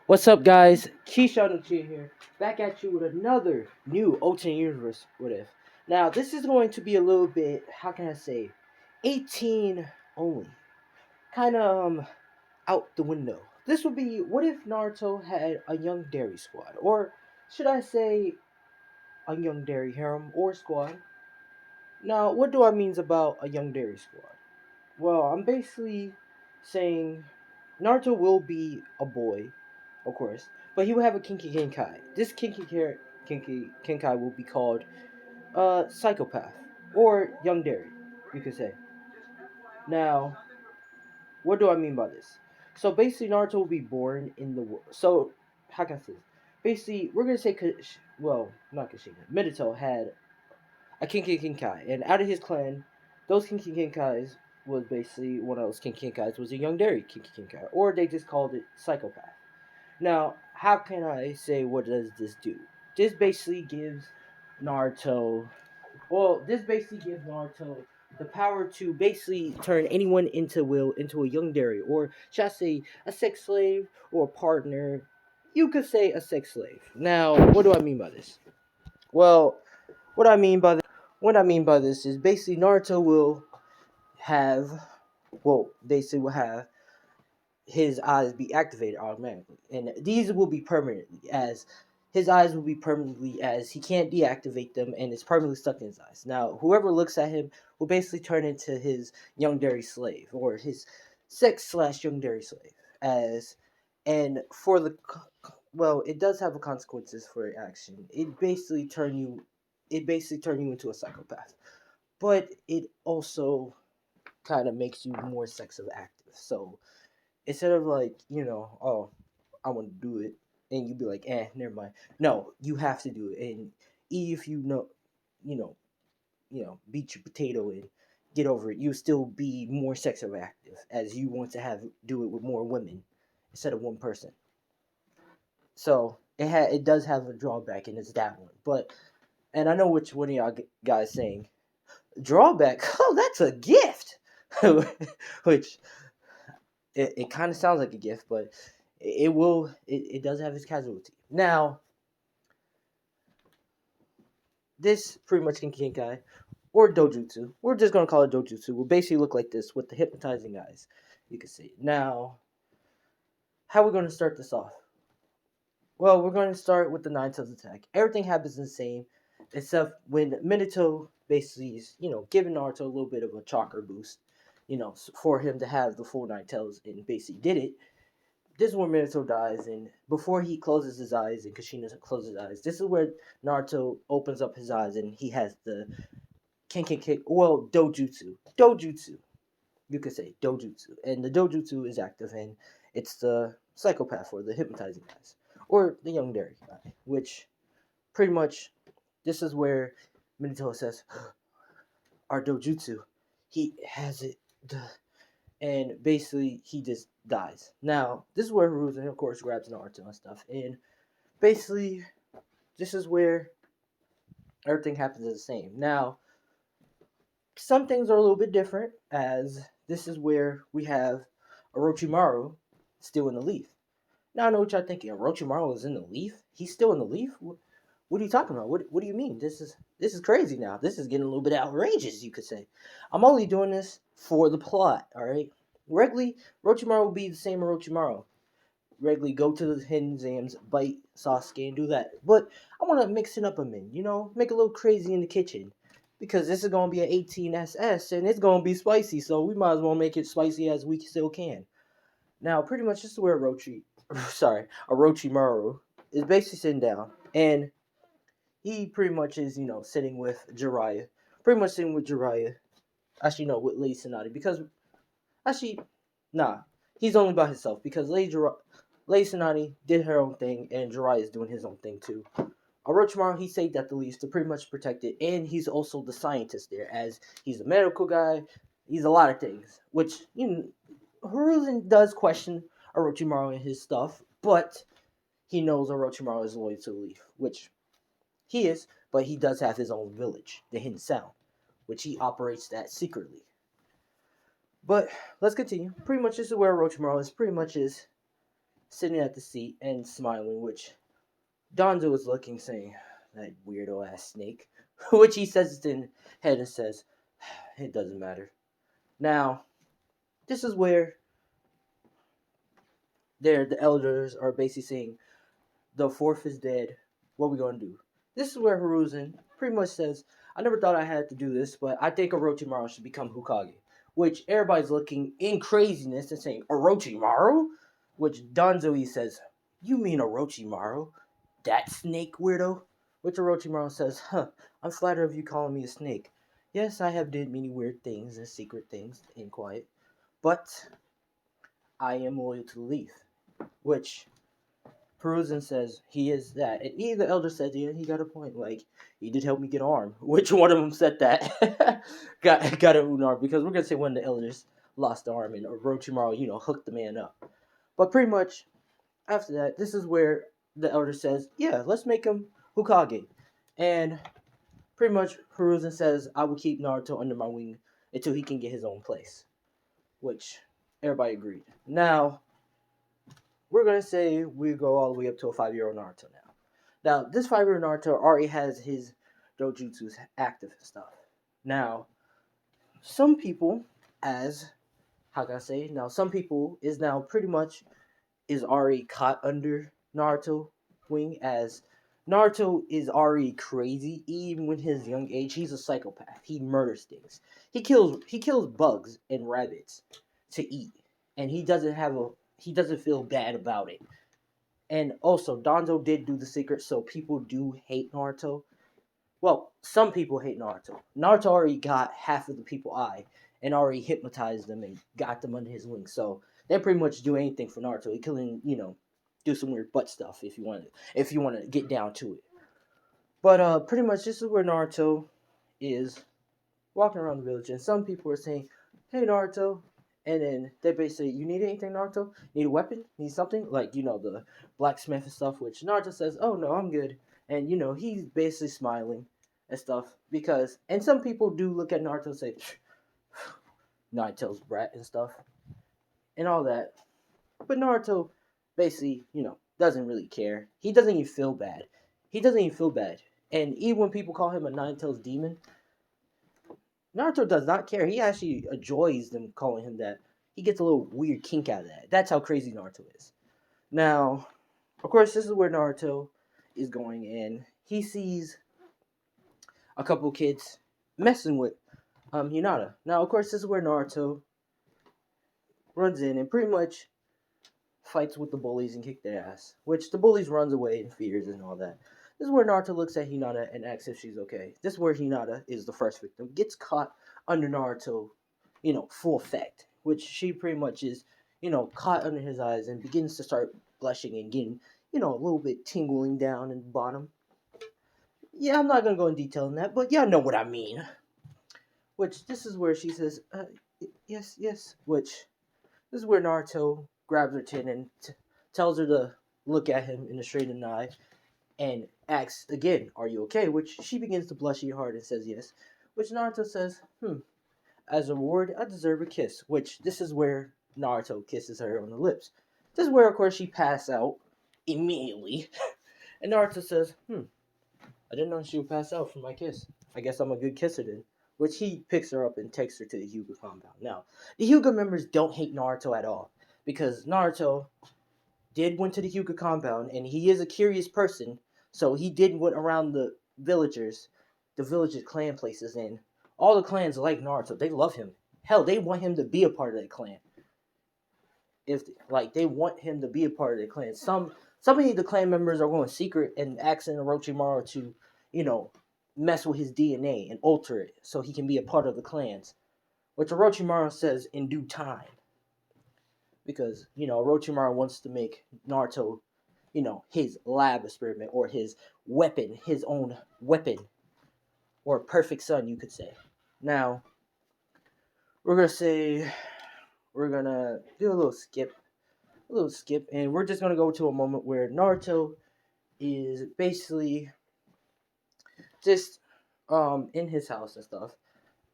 What's up, guys? Keyshawn here, back at you with another new alternate universe What If. Now, this is going to be a little bit, how can I say, 18 only. Kind of out the window. This would be, what if Naruto had a young dairy squad? Or should I say, a young dairy harem or squad? Now, what do I mean about a young dairy squad? Well, I'm basically saying Naruto will be a boy, of course, but he will have a Kinky Kenkai. This Kinky Kenkai will be called Psychopath or Young Dairy, you could say. Now, what do I mean by this? So basically, Naruto will be born in the world. So how can I say this? Basically, we're gonna say, well, not Kushina. Minato had a Kinky Kenkai, and out of his clan, those Kinky Kenkais was basically one of those Kinky Kenkais was a young dairy Kinky Kenkai, or they just called it Psychopath. Now, how can I say what does this do? This basically gives Naruto, this basically gives Naruto the power to basically turn anyone into a young dairy, or should I say a sex slave or a partner? You could say a sex slave. Now, what do I mean by this? Well, what I mean by this is basically Naruto will have basically will have his eyes be activated automatically, and these will be permanently as his eyes will be permanently as he can't deactivate them, and it's permanently stuck in his eyes. Now, whoever looks at him will basically turn into his young dairy slave or his sex/slash young dairy slave as, and for the it does have consequences for action. It basically turn you into a psychopath, but it also kind of makes you more sex active. So instead of like, oh, I want to do it, and you'd be like, never mind. No, you have to do it, and if you know, beat your potato and get over it, you still be more sex active as you want to do it with more women instead of one person. So it does have a drawback, and it's that one. But and I know which one of y'all guys saying drawback. Oh, that's a gift, which it kind of sounds like a gift, but it does have its casualty. Now, this pretty much Kinkai or Dojutsu, we're just gonna call it Dojutsu, will basically look like this with the hypnotizing eyes. You can see. Now, how are we gonna start this off? Well, we're gonna start with the Nine Tails attack. Everything happens the same, except when Minato basically is, giving Naruto a little bit of a chakra boost, for him to have the full Nine Tails, and basically did it. This is where Minato dies, and before he closes his eyes and Kushina closes his eyes, this is where Naruto opens up his eyes and he has the Dojutsu. You could say Dojutsu. And the Dojutsu is active, and it's the psychopath or the hypnotizing eyes, or the young dairy guy, which pretty much this is where Minato says, our Dojutsu, he has it. And basically he just dies. Now, this is where Hiruzen, of course, grabs Naruto and stuff, and basically this is where everything happens the same. Now, some things are a little bit different, as this is where we have Orochimaru still in the leaf. Now, I know what y'all thinking. Orochimaru is in the leaf? He's still in the leaf? What are you talking about? What do you mean? This is crazy now. This is getting a little bit outrageous, you could say. I'm only doing this for the plot, alright? Regularly, Orochimaru will be the same Orochimaru. Regularly go to the hidden exams, bite Sasuke, and do that. But I want to mix it up a bit, make it a little crazy in the kitchen. Because this is going to be an 18SS, and it's going to be spicy, so we might as well make it spicy as we still can. Now, pretty much this is where Orochimaru is basically sitting down, and he pretty much is, sitting with Jiraiya. Pretty much sitting with Jiraiya. Actually, no, with Lady Sonati, because actually, nah, he's only by himself because Lady Sonati did her own thing, and Jiraiya is doing his own thing too. Orochimaru, he saved at the least to pretty much protect it, and he's also the scientist there, as he's a medical guy. He's a lot of things, which, Hiruzen does question Orochimaru and his stuff, but he knows Orochimaru is loyal to the Leaf, which he is, but he does have his own village, the Hidden Sound, which he operates that secretly. But let's continue. Pretty much this is where Orochimaru is. Pretty much is sitting at the seat and smiling, which Donzo is looking, saying, "That weirdo ass snake," which he says in head and says, "It doesn't matter." Now, this is where the elders are basically saying, "The fourth is dead. What are we gonna do?" This is where Hiruzen pretty much says, "I never thought I had to do this, but I think Orochimaru should become Hokage." Which everybody's looking in craziness and saying, "Orochimaru?" Which Danzoi says, "You mean Orochimaru? That snake weirdo?" Which Orochimaru says, "Huh, I'm flattered of you calling me a snake. Yes, I have did many weird things and secret things in quiet, but I am loyal to the leaf." Which Peruzin says he is that. And the elder said, "Yeah, he got a point. Like, he did help me get an arm." Which one of them said that? got an arm. Because we're going to say one of the elders lost the arm and Orochimaru, hooked the man up. But pretty much, after that, this is where the elder says, "Yeah, let's make him Hokage." And pretty much, Peruzin says, "I will keep Naruto under my wing until he can get his own place." Which everybody agreed. Now, we're gonna say we go all the way up to a 5-year-old Naruto now. Now, this 5-year-old Naruto already has his Dojutsus active and stuff. Now, some people, as how can I say? Now, some people is now pretty much is already caught under Naruto wing, as Naruto is already crazy even with his young age. He's a psychopath. He murders things. He kills bugs and rabbits to eat, and he doesn't feel bad about it. And also, Donzo did do the secret, so people do hate Naruto. Well, some people hate Naruto. Naruto already got half of the people eye and already hypnotized them and got them under his wing. So they pretty much do anything for Naruto. He couldn't, do some weird butt stuff if you want to get down to it. But pretty much this is where Naruto is walking around the village, and some people are saying, "Hey, Naruto," and then they basically, "You need anything, Naruto? Need a weapon? Need something?" Like, the blacksmith and stuff, which Naruto says, "Oh, no, I'm good." And, he's basically smiling and stuff, and some people do look at Naruto and say, "Naruto's brat," and stuff, and all that. But Naruto basically, doesn't really care. He doesn't even feel bad. He doesn't even feel bad. And even when people call him a Nine-Tails demon, Naruto does not care. He actually enjoys them calling him that. He gets a little weird kink out of that. That's how crazy Naruto is. Now, of course, this is where Naruto is going in. He sees a couple kids messing with Hinata. Now, of course, this is where Naruto runs in and pretty much fights with the bullies and kick their ass. Which the bullies runs away in fears and all that. This is where Naruto looks at Hinata and asks if she's okay. This is where Hinata is the first victim. Gets caught under Naruto, full effect. Which she pretty much is, caught under his eyes and begins to start blushing and getting, a little bit tingling down in the bottom. Yeah, I'm not going to go in detail on that, but y'all know what I mean. Which, this is where she says, yes, yes. Which, this is where Naruto grabs her chin and tells her to look at him in a straight eye and asks again, "Are you okay?" Which she begins to blush hard and says yes. Which Naruto says, "As a reward, I deserve a kiss." Which this is where Naruto kisses her on the lips. This is where, of course, she passes out immediately. And Naruto says, "I didn't know she would pass out from my kiss. I guess I'm a good kisser then." Which he picks her up and takes her to the Hyuga compound. Now, the Hyuga members don't hate Naruto at all, because Naruto did went to the Hyuga compound, and he is a curious person, so he did went around the villages clan places, and all the clans like Naruto. They love him. Hell, they want him to be a part of that clan. If they want him to be a part of the clan. Some of the clan members are going secret and asking Orochimaru to, mess with his DNA and alter it so he can be a part of the clans. Which Orochimaru says in due time. Because, Orochimaru wants to make Naruto, his lab experiment or his weapon, his own weapon. Or perfect son, you could say. Now, we're going to do a little skip, and we're just going to go to a moment where Naruto is basically just in his house and stuff.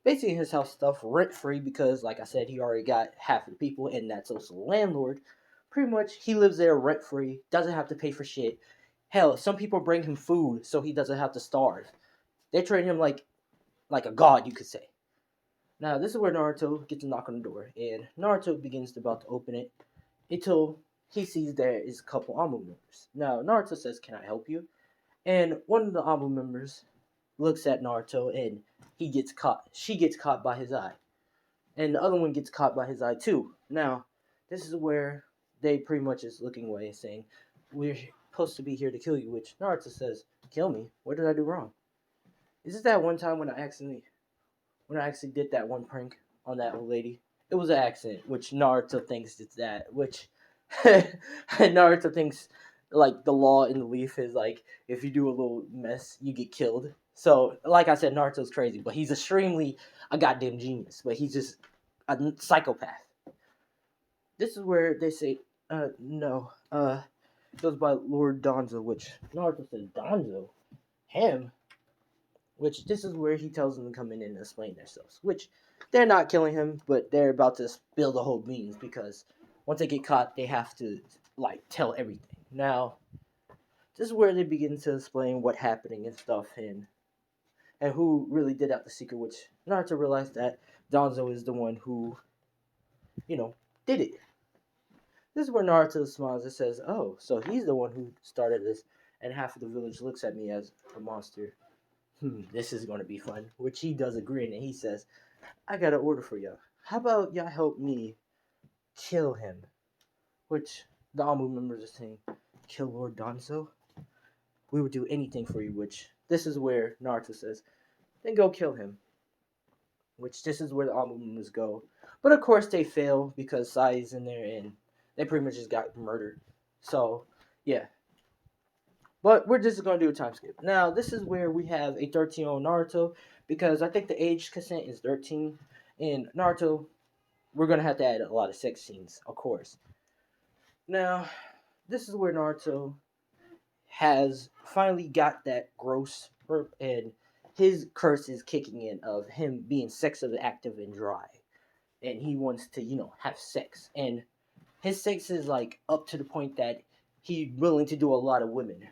Basically in his house stuff rent free because, like I said, he already got half of the people, and that's also the landlord. pretty much he lives there rent free, doesn't have to pay for shit. Hell, some people bring him food so he doesn't have to starve. They treat him like a god, you could say. Now this is where Naruto gets a knock on the door, and Naruto begins to about to open it until he sees there is a couple AMU members. Now Naruto says, "Can I help you?" And one of the AMU members looks at Naruto and he gets caught. She gets caught by his eye. And the other one gets caught by his eye too. Now, this is where they pretty much is looking away and saying, "We're supposed to be here to kill you," which Naruto says, "Kill me? What did I do wrong?" Is it that one time when I actually did that one prank on that old lady? It was an accident, which Naruto thinks it's that, which Naruto thinks like the law in the leaf is like if you do a little mess, you get killed. So, like I said, Naruto's crazy, but he's extremely a goddamn genius. But he's just a psychopath. This is where they say, no, it goes by Lord Donzo, which Naruto says, Donzo? Him? Which this is where he tells them to come in and explain themselves. Which they're not killing him, but they're about to spill the whole beans because once they get caught, they have to like tell everything. Now, this is where they begin to explain what happening and stuff and who really did out the secret. Which Naruto realized that Donzo is the one who, did it. This is where Naruto smiles and says, "Oh, so he's the one who started this," and half of the village looks at me as a monster. This is going to be fun. Which he does agree, and he says, "I got an order for y'all. How about y'all help me kill him?" Which the AMU members are saying, "Kill Lord Donzo? We would do anything for you," which this is where Naruto says, "Then go kill him." Which this is where the AMU members go. But of course they fail because Sai's in there and they pretty much just got murdered. So, yeah. But we're just going to do a time skip. Now, this is where we have a 13-year-old Naruto because I think the age consent is 13. And Naruto, we're going to have to add a lot of sex scenes, of course. Now, this is where Naruto has finally got that gross burp and his curse is kicking in of him being sexually active and dry. And he wants to, have sex. And his sex is like up to the point that he's willing to do a lot of women.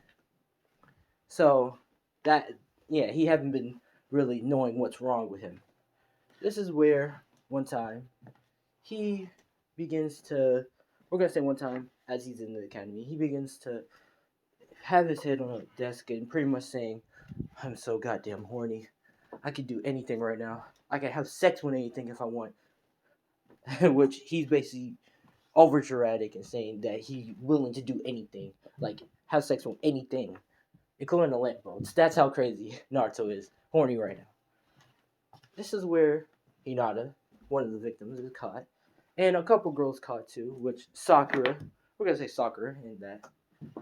So he haven't been really knowing what's wrong with him. This is where one time he begins to, we're gonna say one time as he's in the academy, he begins to have his head on a desk and pretty much saying, "I'm so goddamn horny. I could do anything right now. I can have sex with anything if I want." Which he's basically over dramatic and saying that he's willing to do anything, like have sex with anything, including the lamp boats. That's how crazy Naruto is, horny right now. This is where Hinata, one of the victims, is caught, and a couple girls caught too, which Sakura, we're gonna say Sakura in that.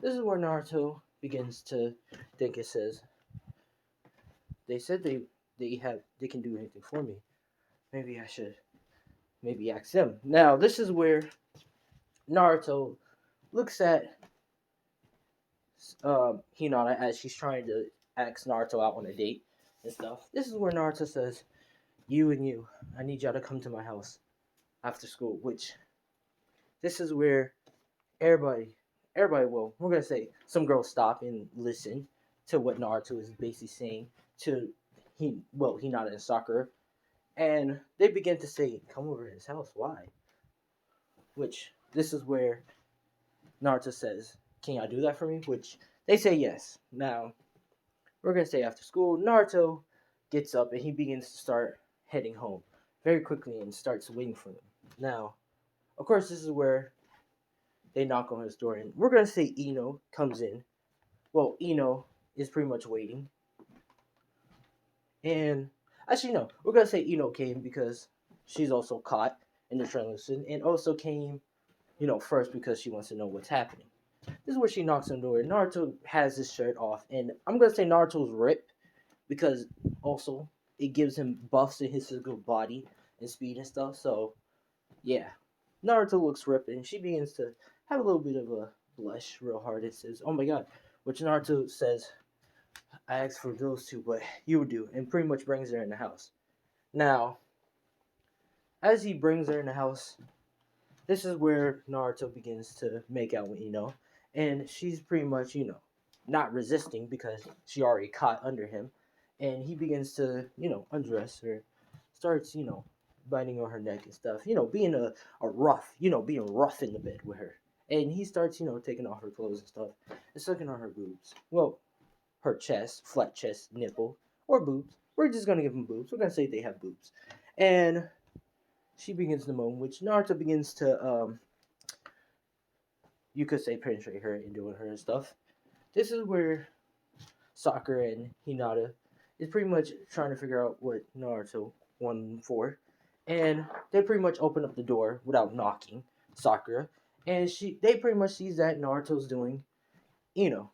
This is where Naruto begins to think. It says, "They said they can do anything for me. Maybe I should ask them." Now this is where Naruto looks at Hinata as she's trying to ask Naruto out on a date and stuff. This is where Naruto says, "You and you, I need y'all to come to my house after school." Which this is where everybody will. We're gonna say some girls stop and listen to what Naruto is basically saying to Hinata and Sakura, and they begin to say, "Come over to his house. Why?" Which this is where Naruto says, "Can y'all do that for me?" Which they say yes. Now, we're going to say after school, Naruto gets up and he begins to start heading home very quickly and starts waiting for them. Now, of course, this is where they knock on his door, and we're going to say Ino comes in. Well, Ino is pretty much waiting. And actually, no, we're going to say Ino came because she's also caught in the translation and also came, first because she wants to know what's happening. This is where she knocks on the door. Naruto has his shirt off, and I'm gonna say Naruto's ripped because also it gives him buffs in his physical body and speed and stuff. So yeah, Naruto looks ripped, and she begins to have a little bit of a blush real hard. It says, "Oh my god," which Naruto says, "I asked for those two, but you do," and pretty much brings her in the house. Now, as he brings her in the house, this is where Naruto begins to make out with Ino, and she's pretty much, not resisting because she already caught under him, and he begins to, undress her, starts, biting on her neck and stuff, being a rough, being rough in the bed with her. And he starts, taking off her clothes and stuff and sucking on her boobs. Well, her chest, flat chest, nipple, or boobs. We're just gonna give them boobs. We're gonna say they have boobs. And she begins to moan, which Naruto begins to, you could say, penetrate her and doing her stuff. This is where Sakura and Hinata is pretty much trying to figure out what Naruto wanted for. And they pretty much open up the door without knocking, Sakura. And they pretty much sees that Naruto's doing, you know,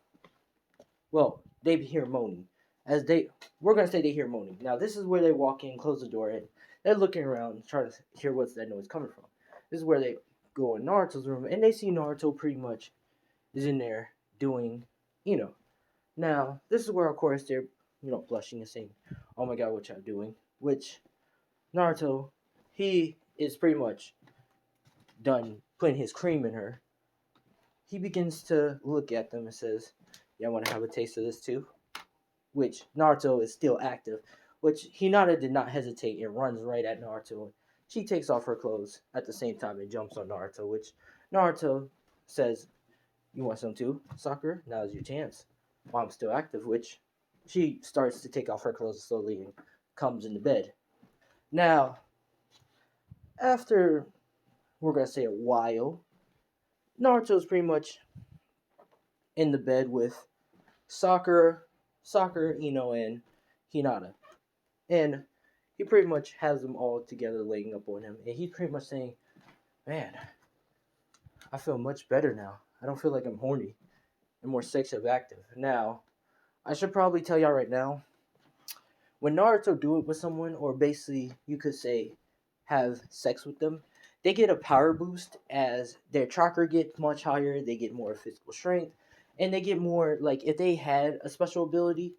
well, they hear moaning. We're gonna say they hear moaning. Now this is where they walk in, close the door, and they're looking around, trying to hear what's that noise coming from. This is where they go in Naruto's room, and they see Naruto pretty much is in there doing, you know. Now this is where, of course, they're, blushing and saying, "Oh my God, what y'all doing?" Which Naruto, he is pretty much done putting his cream in her. He begins to look at them and says, "Y'all want to have a taste of this too?" Which Naruto is still active, which Hinata did not hesitate and runs right at Naruto. She takes off her clothes at the same time and jumps on Naruto, which Naruto says, "You want some too, Sakura? Now's your chance." While I'm still active, which she starts to take off her clothes slowly and comes into bed. Now, after, we're going to say, a while, Naruto's pretty much in the bed with Sakura, Ino, and Hinata. And he pretty much has them all together laying up on him. And he's pretty much saying, "Man, I feel much better now. I don't feel like I'm horny and more sexually active." Now, I should probably tell y'all right now, when Naruto do it with someone, or basically you could say have sex with them, they get a power boost as their chakra gets much higher, they get more physical strength, and they get more, like, if they had a special ability,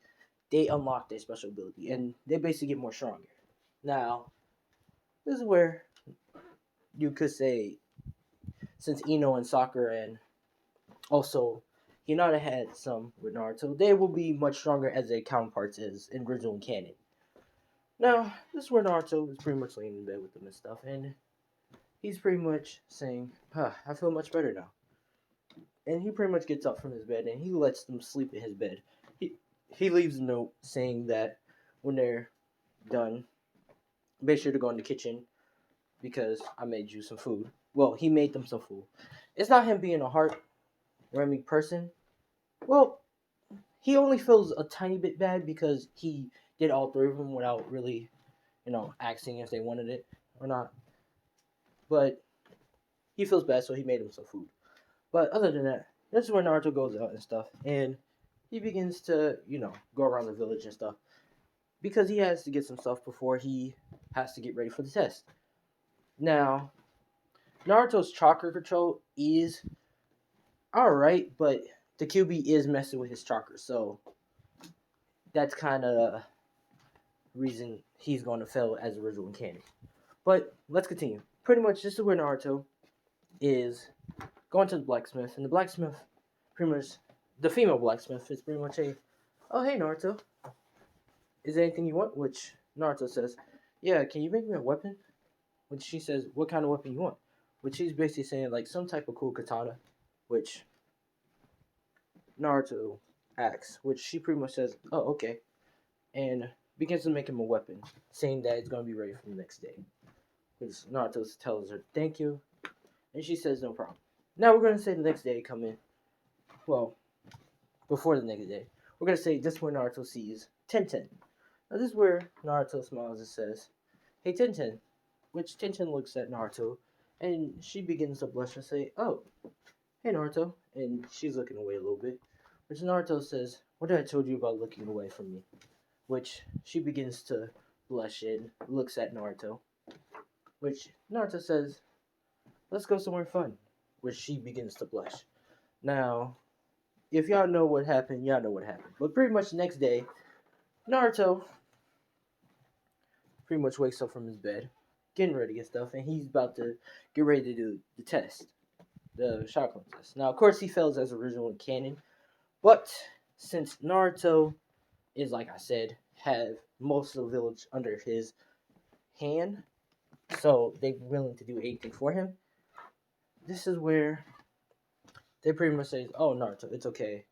they unlock their special ability, and they basically get more stronger. Now, this is where you could say, since Ino and Sakura and also Hinata had some with Naruto, they will be much stronger as their counterparts is in original canon. Now, this is where Naruto is pretty much laying in bed with them and stuff, and he's pretty much saying, "I feel much better now." And he pretty much gets up from his bed and he lets them sleep in his bed. He leaves a note saying that when they're done, make sure to go in the kitchen because I made you some food. Well, he made them some food. It's not him being a heart-warming person. Well, he only feels a tiny bit bad because he did all three of them without really, asking if they wanted it or not. But he feels bad, so he made them some food. But other than that, this is where Naruto goes out and stuff, and he begins to, go around the village and stuff because he has to get some stuff before he has to get ready for the test. Now, Naruto's chakra control is alright, but the QB is messing with his chakra, so that's kind of reason he's going to fail as original canon. But let's continue. Pretty much, this is where Naruto is going to the blacksmith, and the blacksmith, pretty much, the female blacksmith is pretty much "Oh, hey, Naruto, is there anything you want?" Which Naruto says, "Yeah, can you make me a weapon?" Which she says, "What kind of weapon you want?" Which she's basically saying, like, some type of cool katana, which Naruto asks, which she pretty much says, "Oh, okay," and begins to make him a weapon, saying that it's going to be ready for the next day. Which Naruto tells her, "Thank you," and she says, "No problem." Now we're going to say the next day come in. Well, before the next day. We're going to say this is where Naruto sees Tenten. Now this is where Naruto smiles and says, "Hey, Tenten." Which Tenten looks at Naruto, and she begins to blush and say, "Oh, hey, Naruto." And she's looking away a little bit. Which Naruto says, "What did I told you about looking away from me?" Which she begins to blush and looks at Naruto. Which Naruto says, "Let's go somewhere fun." Which she begins to blush. Now, if y'all know what happened, y'all know what happened. But pretty much the next day, Naruto pretty much wakes up from his bed, getting ready and stuff, and he's about to get ready to do the test, the shotgun test. Now, of course, he fails as original canon, but since Naruto is, like I said, have most of the village under his hand, so they're willing to do anything for him. This is where they pretty much say, "Oh, Naruto, it's okay.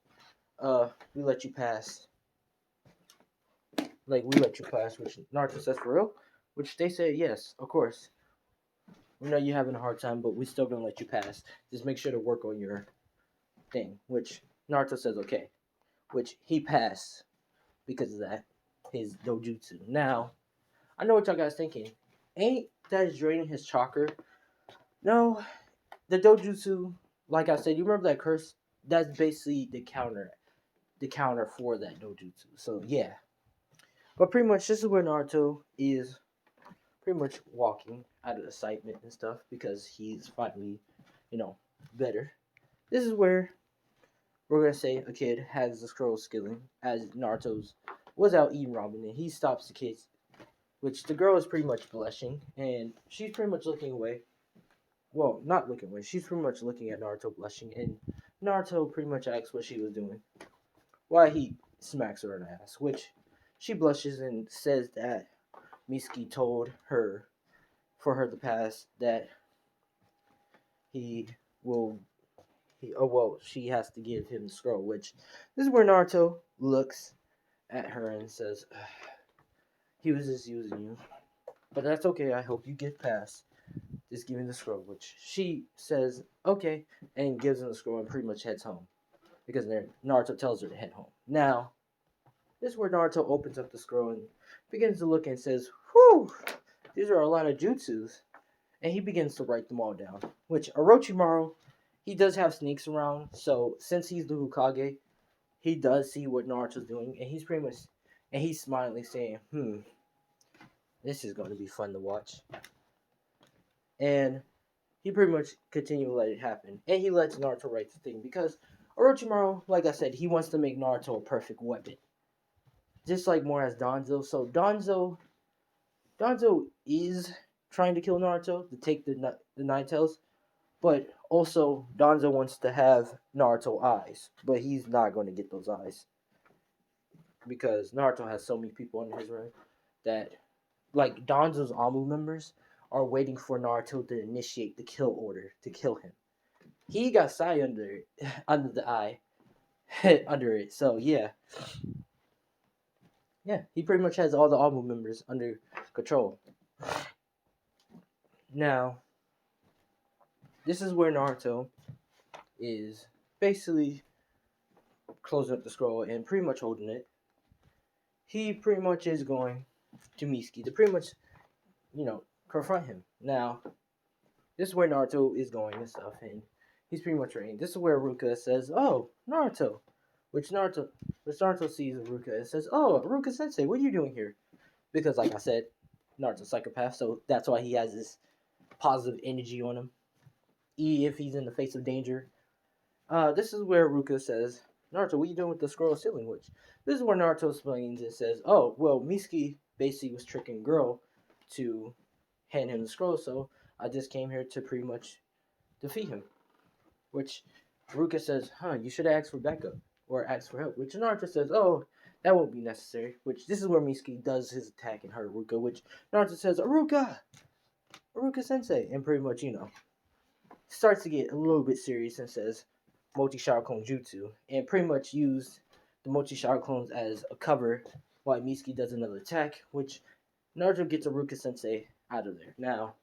We let you pass. Like we let you pass." Which Naruto says, "For real?" Which they say, "Yes, of course. We know you're having a hard time, but we still gonna let you pass. Just make sure to work on your thing." Which Naruto says, "Okay." Which he passed because of that, his dojutsu. Now, I know what y'all guys thinking. Ain't that draining his chakra? No, the dojutsu, like I said, you remember that curse? That's basically the counter for that dojutsu. So yeah, but pretty much this is where Naruto is pretty much walking out of excitement and stuff because he's finally, you know, better. This is where we're gonna say a kid has the scroll skilling as Naruto's was out eating ramen and he stops the kids, which the girl is pretty much blushing and she's pretty much looking away. Well, not looking away. She's pretty much looking at Naruto blushing, and Naruto pretty much asks what she was doing. Why he smacks her in the ass, which she blushes and says that Mitsuki told her for her to pass that he will she has to give him the scroll, which this is where Naruto looks at her and says, he was just using you. But that's okay, I hope you get past. Just give me the scroll, which she says, okay, and gives him the scroll and pretty much heads home. Because Naruto tells her to head home. Now, this is where Naruto opens up the scroll and begins to look and says, whew, these are a lot of jutsus. And he begins to write them all down. Which Orochimaru, he does have sneaks around, so since he's the Hokage, he does see what Naruto's doing, and he's pretty much, and he's smiling, saying, this is going to be fun to watch. And he pretty much continues to let it happen. And he lets Naruto write the thing, because Orochimaru, like I said, he wants to make Naruto a perfect weapon. Just like more as Danzo. So Danzo is trying to kill Naruto to take the Nine Tails, but also Danzo wants to have Naruto eyes, but he's not going to get those eyes because Naruto has so many people in his room that, like Danzo's Amu members, are waiting for Naruto to initiate the kill order to kill him. He got Sai under under the eye, under it. So yeah, he pretty much has all the Amu members under control. Now, this is where Naruto is basically closing up the scroll and pretty much holding it. He pretty much is going to Mitsuki to pretty much, confront him. Now, this is where Naruto is going and stuff, and he's pretty much ready. This is where Ruka says, "Oh, Naruto," which Naruto sees Ruka and says, "Oh, Ruka Sensei, what are you doing here?" Because, like I said, Naruto's a psychopath, so that's why he has this positive energy on him. If he's in the face of danger. This is where Ruka says, "Naruto, what are you doing with the scroll ceiling?" Which this is where Naruto explains and says, "Oh, well, Mitsuki basically was tricking girl to hand him the scroll, so I just came here to pretty much defeat him." Which Ruka says, you should ask for backup or ask for help. Which Naruto says, "Oh, that won't be necessary." Which this is where Mitsuki does his attack and hurt Ruka. Which Naruto says, Aruka Sensei," and pretty much starts to get a little bit serious and says, "Mochi Shadow Clone Jutsu," and pretty much use the Mochi Shadow Clones as a cover while Mitsuki does another attack, which Naruto gets Aruka Sensei out of there. Now,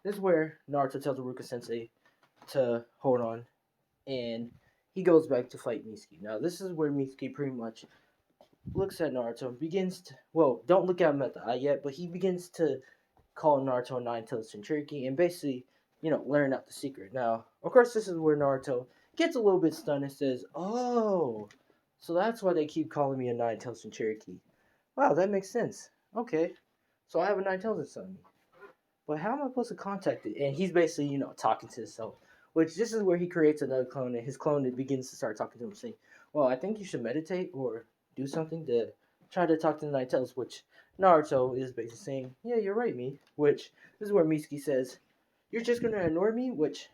this is where Naruto tells Aruka Sensei to hold on, and he goes back to fight Mitsuki. Now, this is where Mitsuki pretty much looks at Naruto and begins to, don't look at him at the eye yet, but he begins to call Naruto Nine-Tailed Centurion and basically, learn out the secret. Now, of course, this is where Naruto gets a little bit stunned and says, "Oh, so that's why they keep calling me a Nine-Tailed Centurion. Wow, that makes sense. Okay, so I have a Nine-Tailed inside me. But how am I supposed to contact it?" And he's basically, talking to himself. Which this is where he creates another clone, and his clone begins to start talking to him, saying, "Well, I think you should meditate or do something to try to talk to the Nine Tails," which Naruto is basically saying, "Yeah, you're right, me." Which this is where Mitsuki says, "You're just gonna ignore me?" Which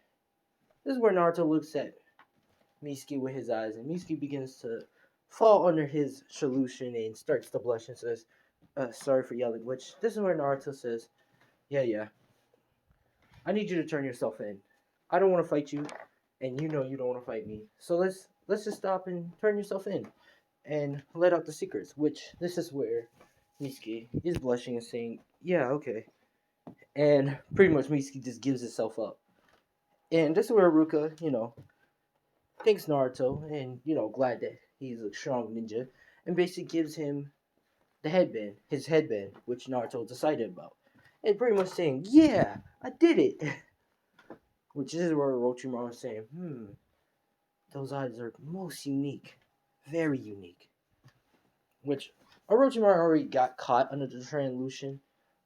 this is where Naruto looks at Mitsuki with his eyes, and Mitsuki begins to fall under his solution and starts to blush and says, "Sorry for yelling." Which this is where Naruto says, "Yeah, yeah, I need you to turn yourself in. I don't want to fight you, and you know you don't want to fight me. So let's just stop and turn yourself in and let out the secrets." Which this is where Mitsuki is blushing and saying, "Yeah, okay." And pretty much Mitsuki just gives himself up. And this is where Ruka, thanks Naruto and, glad that he's a strong ninja and basically gives him his headband, which Naruto decided about. And pretty much saying, "Yeah, I did it." Which is where Orochimaru is saying, those eyes are most unique. Very unique. Which Orochimaru already got caught under the translution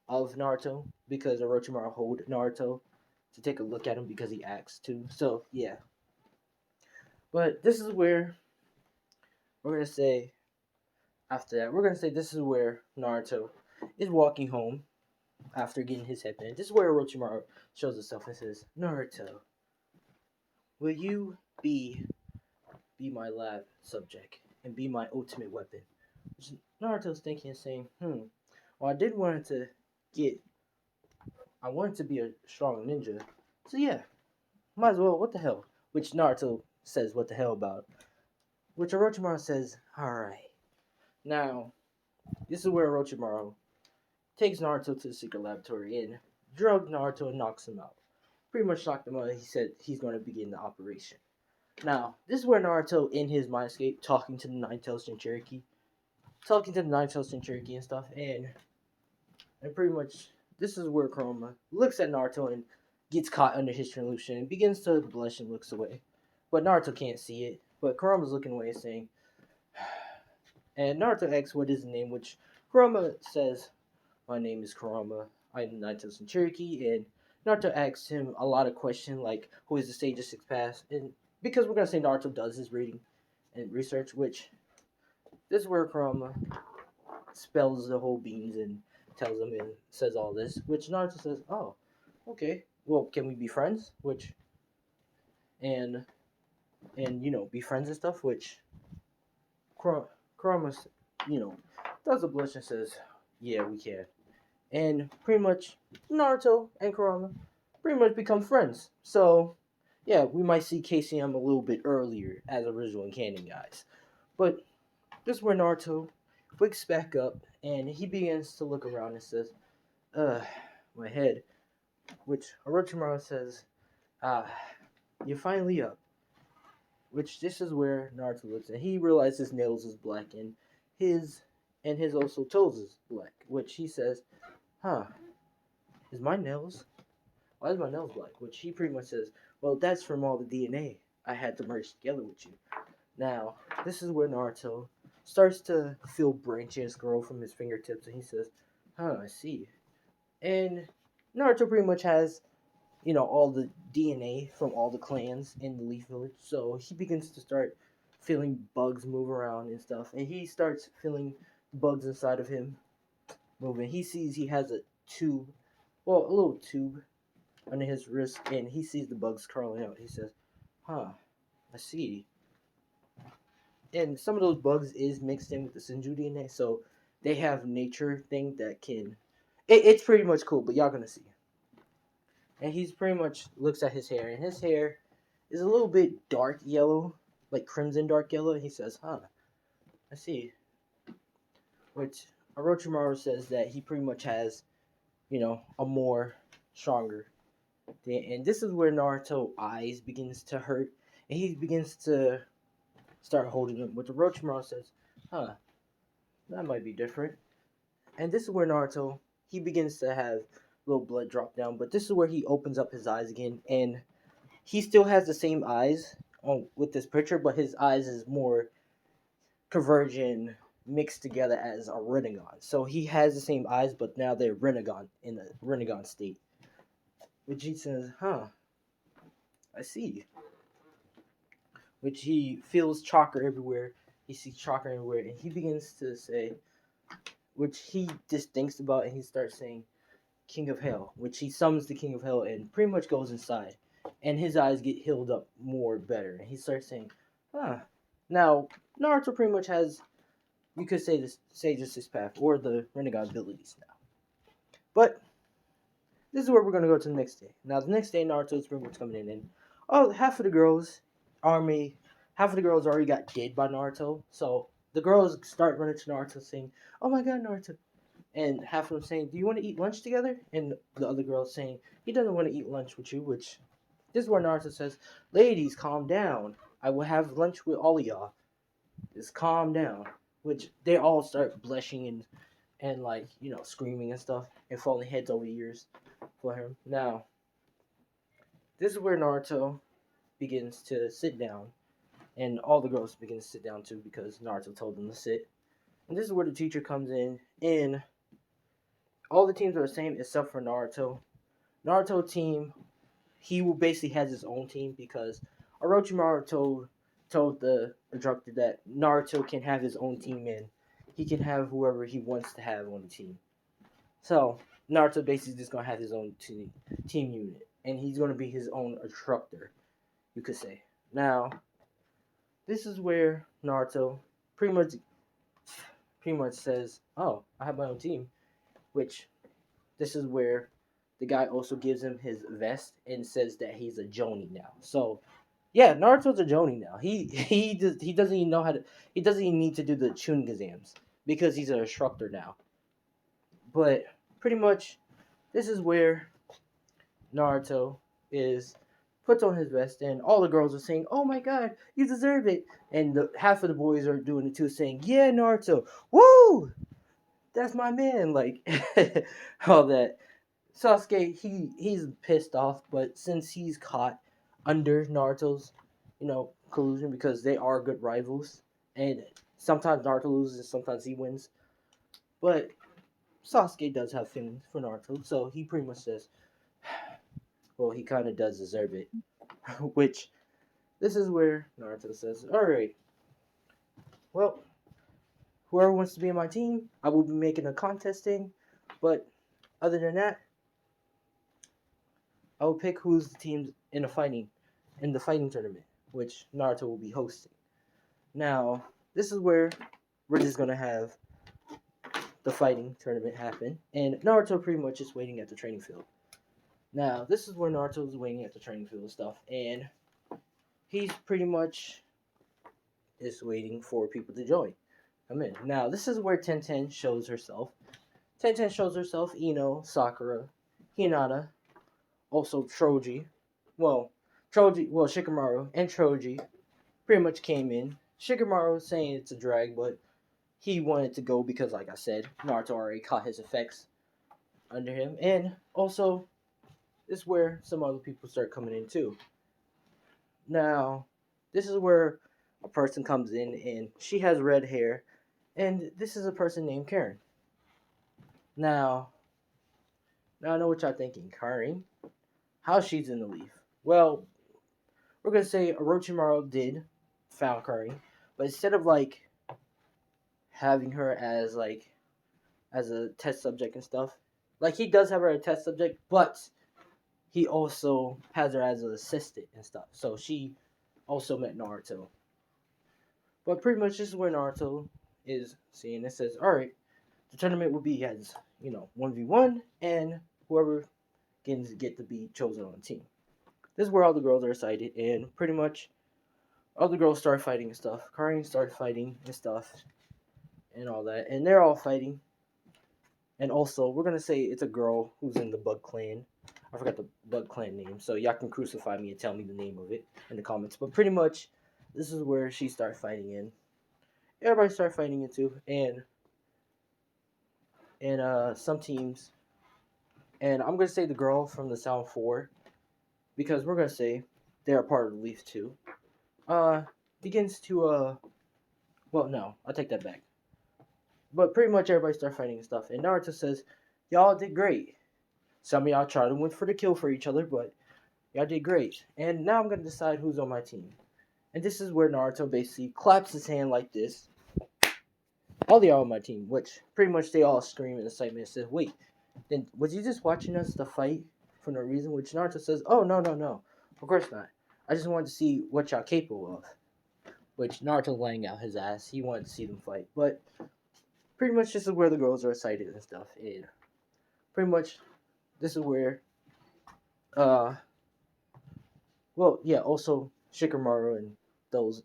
of Naruto because Orochimaru told Naruto to take a look at him because he asked to. So yeah, but this is where we're gonna say after that we're gonna say this is where Naruto is walking home after getting his headband. This is where Orochimaru shows himself and says, "Naruto, will you be my lab subject and be my ultimate weapon?" Which Naruto's thinking and saying, well, get I wanted to be a strong ninja. So yeah, might as well, what the hell? Which Naruto says, "What the hell" about. Which Orochimaru says, "Alright." Now, this is where Orochimaru takes Naruto to the secret laboratory and drugs Naruto and knocks him out. Pretty much knocked him out, and he said he's going to begin the operation. Now, this is where Naruto, in his mindscape, talking to the Nine-Tails Jinchuriki and stuff, and pretty much this is where Kurama looks at Naruto and gets caught under his illusion and begins to blush and looks away. But Naruto can't see it. But Kurama's looking away and saying, and Naruto asks what is his name, which Kurama says, "My name is Kurama. I'm Naito Cherokee." And Naruto asks him a lot of questions like, "Who is the sage of six paths?" And because we're gonna say Naruto does his reading and research, which this is where Kurama spells the whole beans and tells him and says all this, which Naruto says, "Oh, okay. Well, can we be friends?" Which and be friends and stuff. Which Kurama, you know, does a blush and says, "Yeah, we can." And pretty much Naruto and Kurama pretty much become friends. So yeah, we might see KCM a little bit earlier as original canon guys. But this is where Naruto wakes back up and he begins to look around and says, "Uh, my head." Which Orochimaru says, "Ah, you're finally up." Which this is where Naruto looks and he realizes his nails is black and his his also toes is black. Which he says, "Huh, is my nails? Why is my nails black?" Which he pretty much says, "Well, that's from all the DNA I had to merge together with you." Now, this is where Naruto starts to feel branches grow from his fingertips, and he says, "Huh, I see." And Naruto pretty much has, all the DNA from all the clans in the Leaf Village, so he begins to start feeling bugs move around and stuff, and he starts feeling bugs inside of him moving. He sees he has a tube, well, a little tube under his wrist, and he sees the bugs crawling out. He says, "Huh, I see." And some of those bugs is mixed in with the Senju DNA, so they have nature thing that can. It's pretty much cool, but y'all gonna see. And he's pretty much looks at his hair, and his hair is a little bit dark yellow, like crimson dark yellow. And he says, "Huh, I see." Which Orochimaru says that he pretty much has, a more stronger. And this is where Naruto eyes begins to hurt, and he begins to start holding him. Which Orochimaru says, "Huh, that might be different." And this is where Naruto he begins to have a little blood drop down, but this is where he opens up his eyes again, and he still has the same eyes with this picture, but his eyes is more convergent mixed together as a Rinnegan. So he has the same eyes, but now they're Rinnegan in the Rinnegan state. Which he says, "Huh, I see." Which he feels chakra everywhere. He sees chakra everywhere, and he begins to say, which he just thinks about, and he starts saying King of Hell, which he summons the King of Hell and pretty much goes inside, and his eyes get healed up more better, and he starts saying, "Ah." Now Naruto pretty much has, you could say this, say just his path or the Renegade abilities now, but this is where we're gonna go to the next day. Now the next day, Naruto is pretty much coming in, and oh, half of the girls army, half of the girls already got dead by Naruto, so the girls start running to Naruto saying, "Oh my God, Naruto!" And half of them saying, "Do you want to eat lunch together?" And the other girl saying, "He doesn't want to eat lunch with you." Which this is where Naruto says, "Ladies, calm down. I will have lunch with all of y'all. Just calm down." Which they all start blushing and like screaming and stuff and falling heads over ears for him. Now this is where Naruto begins to sit down, and all the girls begin to sit down too because Naruto told them to sit. And this is where the teacher comes in, and all the teams are the same except for Naruto. Naruto team, he basically has his own team because Orochimaru told the instructor that Naruto can have his own team and he can have whoever he wants to have on the team. So Naruto basically just gonna have his own team unit, and he's gonna be his own instructor, you could say. Now, this is where Naruto pretty much says, "Oh, I have my own team," which this is where the guy also gives him his vest and says that he's a Jonin now. So yeah, Naruto's a Jonin now. He doesn't even know how to, he doesn't even need to do the tuning exams because he's an instructor now. But pretty much this is where Naruto is puts on his vest, and all the girls are saying, "Oh my God, you deserve it!" And half of the boys are doing it too, saying, "Yeah, Naruto, woo, that's my man!" Like all that. Sasuke, he's pissed off, but since he's caught under Naruto's, collusion, because they are good rivals, and sometimes Naruto loses, sometimes he wins, but Sasuke does have feelings for Naruto, so he pretty much says, well, he kind of does deserve it, which this is where Naruto says, "All right, well, whoever wants to be in my team, I will be making a contest thing, but other than that, I will pick who's the teams in the fighting tournament, which Naruto will be hosting." Now, this is where we're just gonna have the fighting tournament happen, and Naruto pretty much is waiting at the training field. Now, this is where Naruto is waiting at the training field and stuff, and he's pretty much is waiting for people to join. Come in. Now, this is where Tenten shows herself. Tenten shows herself, Ino, Sakura, Hinata, also Troji. Shikamaru and Troji pretty much came in. Shikamaru was saying it's a drag, but he wanted to go because, like I said, Naruto already caught his effects under him. And also, this is where some other people start coming in too. Now, this is where a person comes in, and she has red hair, and this is a person named Karen. Now I know what y'all thinking. Karen, how she's in the leaf? Well, we're gonna say Orochimaru did found Karen, but instead of like having her as a test subject and stuff, like he does have her as a test subject, but he also has her as an assistant and stuff. So she also met Naruto. But pretty much this is where Naruto is seeing. It says, all right, the tournament will be as 1v1, and whoever can get to be chosen on the team. This is where all the girls are excited, and pretty much all the girls start fighting and stuff. Karin started fighting and stuff, and all that, and they're all fighting. And also, we're gonna say it's a girl who's in the Bug Clan. I forgot the Bug Clan name, so y'all can crucify me and tell me the name of it in the comments. But pretty much, this is where she started fighting in. Everybody started fighting in too, and some teams. And I'm gonna say the girl from the Sound 4, because we're gonna say they're a part of the Leaf too. Begins to well, no, I'll take that back. But pretty much everybody started fighting and stuff. And Naruto says, "Y'all did great. Some of y'all tried to win for the kill for each other, but y'all did great. And now I'm gonna decide who's on my team." And this is where Naruto basically claps his hand like this, all the All Might team, which pretty much they all scream in excitement and says, "Wait, then was you just watching us to fight for no reason?" Which Naruto says, "Oh no, no, no, of course not. I just wanted to see what y'all capable of." Which Naruto laying out his ass. He wanted to see them fight, but pretty much this is where the girls are excited and stuff. And pretty much this is where, uh, well, yeah, also Shikamaru and those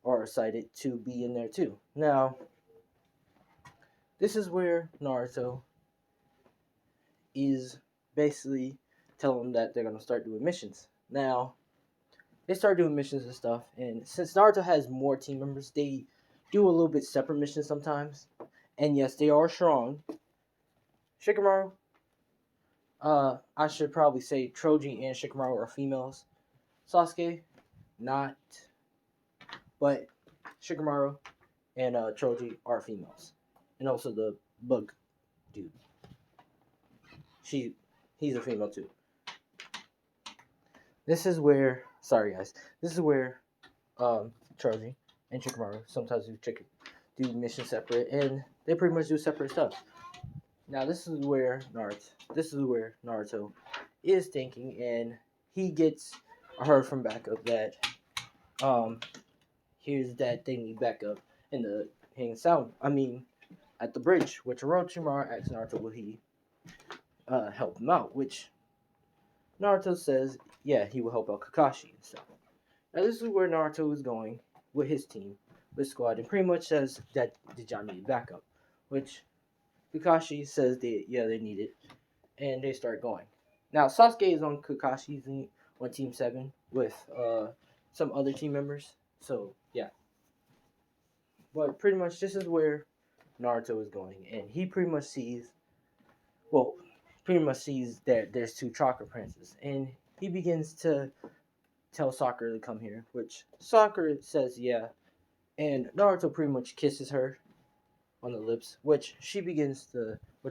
are excited to be in there too. Now, this is where Naruto is basically telling them that they're gonna start doing missions. Now, they start doing missions and stuff, and since Naruto has more team members, they do a little bit separate missions sometimes. And yes, they are strong. Shikamaru, I should probably say Troji and Shikamaru are females. Sasuke, not, but Shikamaru and Troji are females, and also the bug dude. He's a female too. This is where, sorry guys, this is where Troji and Shikamaru sometimes do missions separate, and they pretty much do separate stuff. Now this is where Naruto is thinking, and he gets heard from backup that um here's that they need backup in the hanging sound. I mean, at the bridge, which Orochimaru asks Naruto will he help him out, which Naruto says, yeah, he will help out Kakashi and stuff. Now this is where Naruto is going with his team, with squad, and pretty much says that did y'all need backup, which Kakashi says they need it, and they start going. Now Sasuke is on Kakashi's on Team 7 with some other team members, so yeah. But pretty much this is where Naruto is going, and he pretty much sees, well, pretty much sees that there's two chakra princes, and he begins to tell Sakura to come here, which Sakura says yeah, and Naruto pretty much kisses her on the lips, which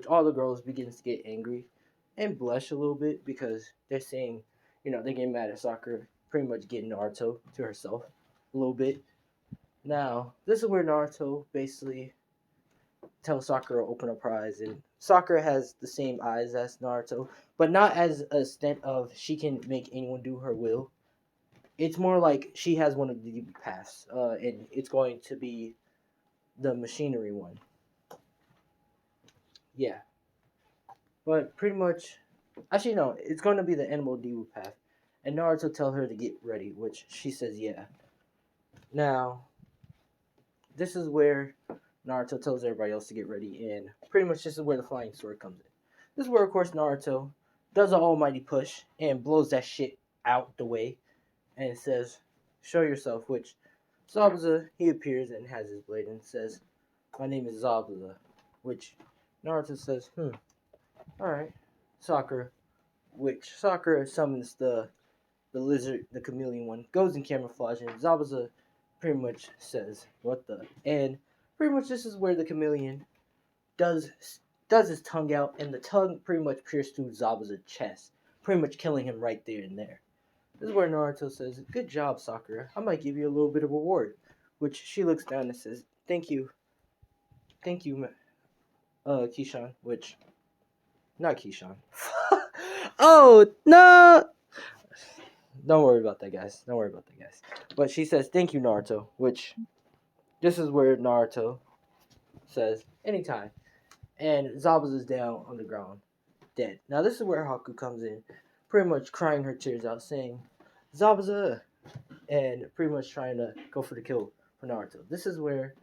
all the girls begins to get angry and blush a little bit because they're saying, they get mad at Sakura, pretty much getting Naruto to herself a little bit. Now, this is where Naruto basically tells Sakura to open up her eyes, and Sakura has the same eyes as Naruto, but not as a extent of she can make anyone do her will. It's more like she has one of the paths, and it's going to be the machinery one. Yeah, but pretty much, actually no, it's going to be the animal Dewu path, and Naruto tells her to get ready, which she says yeah. Now, this is where Naruto tells everybody else to get ready, and pretty much this is where the flying sword comes in. This is where, of course, Naruto does an almighty push and blows that shit out the way, and says, "Show yourself." Which Zabuza, he appears and has his blade and says, "My name is Zabuza," which Naruto says, alright. Sakura summons the lizard, the chameleon one, goes in camouflage, and Zabuza pretty much says, "What the?" And pretty much this is where the chameleon does his tongue out, and the tongue pretty much pierces through Zabuza's chest, pretty much killing him right there and there. This is where Naruto says, "Good job, Sakura. I might give you a little bit of reward." Which she looks down and says, "Thank you, Kishan." Which, not Kishan. Oh no! Don't worry about that, guys. But she says, "Thank you, Naruto." Which, this is where Naruto says, "Anytime." And Zabuza's down on the ground, dead. Now this is where Haku comes in, pretty much crying her tears out, saying, "Zabuza," and pretty much trying to go for the kill for Naruto. This is where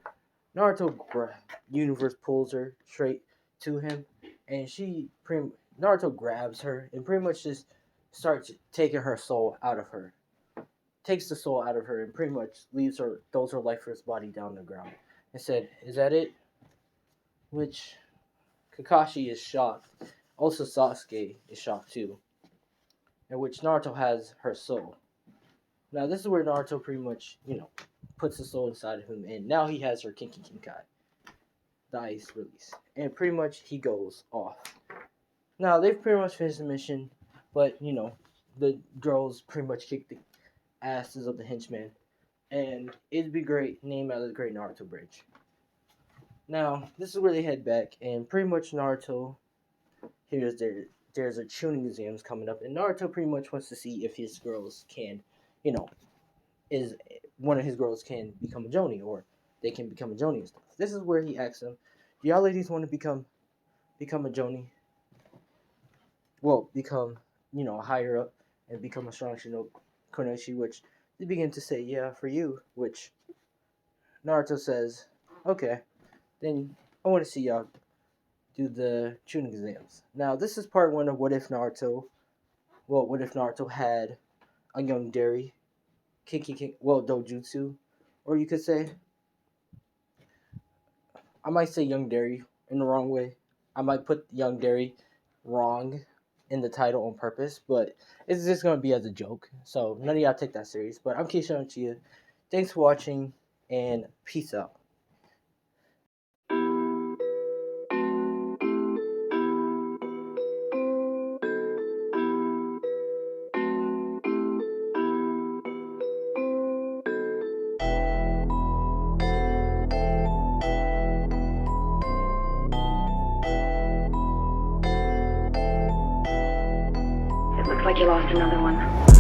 Universe pulls her straight to him, and Naruto grabs her and pretty much just starts taking her soul out of her. Takes the soul out of her and pretty much throws her lifeless body down the ground. And said, "Is that it?" Which Kakashi is shocked. Also Sasuke is shocked too. In which Naruto has her soul. Now this is where Naruto pretty much, puts the soul inside of him, and now he has her Kinki Kinkai. The ice release. And pretty much he goes off. Now they've pretty much finished the mission, but the girls pretty much kick the asses of the henchmen, and it'd be great, named out of the Great Naruto Bridge. Now, this is where they head back, and pretty much Naruto hears there's a tuning exams coming up, and Naruto pretty much wants to see if his girls can, you know, is one of his girls can become a Joni, or they can become a Joni and stuff. This is where he asks them, "Do y'all ladies want to become a Joni? Well, become higher up and become a strong Konoshi?" Which they begin to say, "Yeah, for you." Which Naruto says, "Okay, then I want to see y'all do the tuning exams." Now, this is part one of what if Naruto. Well, what if Naruto had a young Derry, Dojutsu, or you could say, I might say young Derry in the wrong way. I might put young Derry wrong in the title on purpose, but it's just gonna be as a joke. So none of y'all take that serious. But I'm Keisha Chia. Thanks for watching, and peace out. It looks like you lost another one.